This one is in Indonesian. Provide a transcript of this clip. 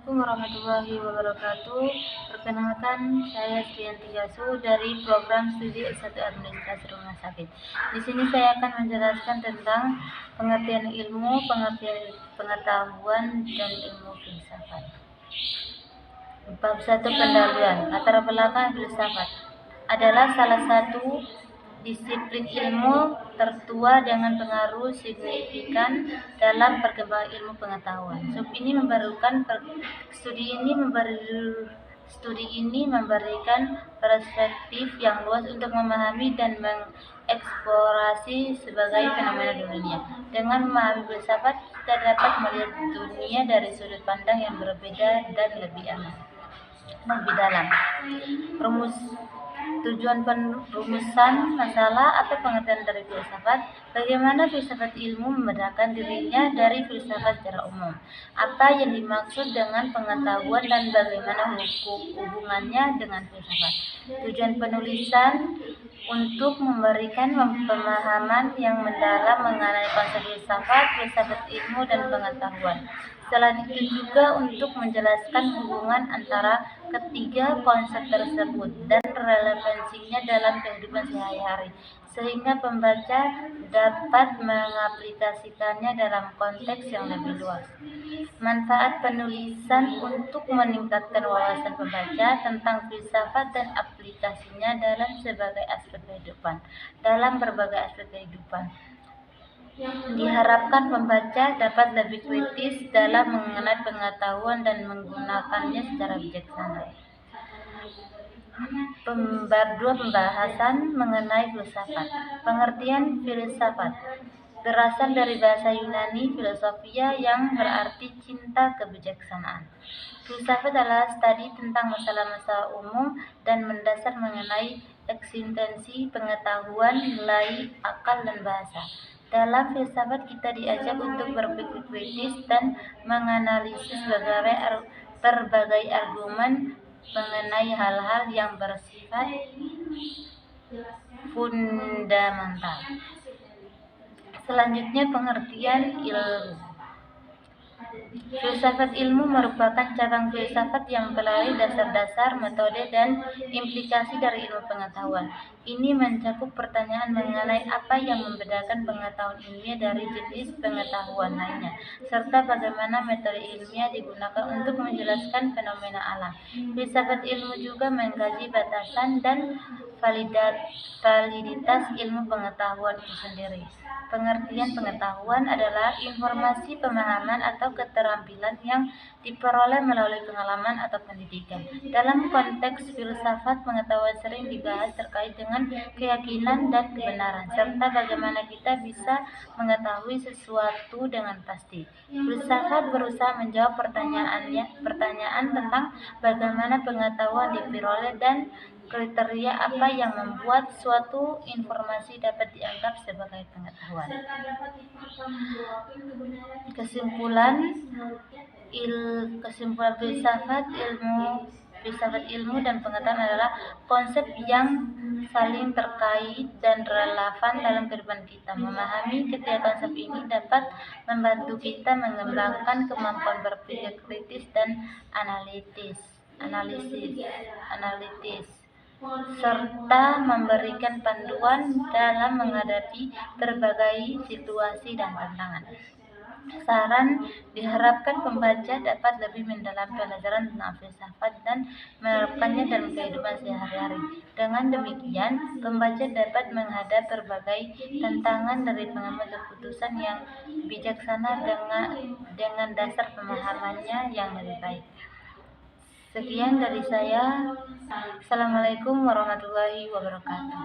Assalamualaikum warahmatullahi wabarakatuh. Perkenalkan, saya Sriyanti Gasu dari program studi S1 Administrasi Rumah Sakit. Di sini saya akan menjelaskan tentang pengertian ilmu, pengertian pengetahuan, dan ilmu filsafat. Bab 1, pendahuluan. Latar belakang filsafat adalah salah satu disiplin ilmu tertua dengan pengaruh signifikan dalam perkembangan ilmu pengetahuan. Studi ini memberikan perspektif yang luas untuk memahami dan mengeksplorasi sebagai fenomena dunia. Dengan memahami filsafat, kita dapat melihat dunia dari sudut pandang yang berbeda dan lebih dalam. Tujuan perumusan masalah atau pengertian dari filsafat. Bagaimana filsafat ilmu membedakan dirinya dari filsafat secara umum? Apa yang dimaksud dengan pengetahuan dan bagaimana hubungannya dengan filsafat? Tujuan penulisan untuk memberikan pemahaman yang mendalam mengenai konsep filsafat ilmu dan pengetahuan. Selain itu juga untuk menjelaskan hubungan antara ketiga konsep tersebut dan relevansinya dalam kehidupan sehari-hari, sehingga pembaca dapat mengaplikasikannya dalam konteks yang lebih luas. Manfaat penulisan untuk meningkatkan wawasan pembaca tentang filsafat dan aplikasinya dalam berbagai aspek kehidupan. Diharapkan pembaca dapat lebih kritis dalam mengenai pengetahuan dan menggunakannya secara bijaksana. Bab 2, pembahasan mengenai filsafat. Pengertian filsafat berasal dari bahasa Yunani filosofia yang berarti cinta kebijaksanaan. Filsafat adalah studi tentang masalah-masalah umum dan mendasar mengenai eksistensi pengetahuan, nilai, akal, dan bahasa. Dalam filsafat kita diajak untuk berpikir kritis dan menganalisis berbagai argumen mengenai hal-hal yang bersifat fundamental. Selanjutnya, pengertian ilmu. Filsafat ilmu merupakan cabang filsafat yang mempelajari dasar-dasar, metode, dan implikasi dari ilmu pengetahuan. Ini mencakup pertanyaan mengenai apa yang membedakan pengetahuan ilmiah dari jenis pengetahuan lainnya, serta bagaimana metode ilmiah digunakan untuk menjelaskan fenomena alam. Filsafat ilmu juga mengkaji batasan dan validitas ilmu pengetahuan itu sendiri. Pengertian pengetahuan adalah informasi, pemahaman, atau keterampilan yang diperoleh melalui pengalaman atau pendidikan. Dalam konteks filsafat, pengetahuan sering dibahas terkait dengan keyakinan dan kebenaran, serta bagaimana kita bisa mengetahui sesuatu dengan pasti. Filsafat berusaha menjawab pertanyaan tentang bagaimana pengetahuan diperoleh dan kriteria apa yang membuat suatu informasi dapat dianggap sebagai pengetahuan. Kesimpulan filsafat ilmu dan pengetahuan adalah konsep yang saling terkait dan relevan dalam kehidupan kita. Memahami ketiga konsep ini dapat membantu kita mengembangkan kemampuan berpikir kritis dan analitis, serta memberikan panduan dalam menghadapi berbagai situasi dan tantangan. Saran, diharapkan pembaca dapat lebih mendalam pelajaran tentang filsafat dan menerapkannya dalam kehidupan sehari-hari. Dengan demikian, pembaca dapat menghadapi berbagai tantangan dari pengambil keputusan yang bijaksana dengan dasar pemahamannya yang lebih baik. Sekian dari saya. Assalamualaikum warahmatullahi wabarakatuh.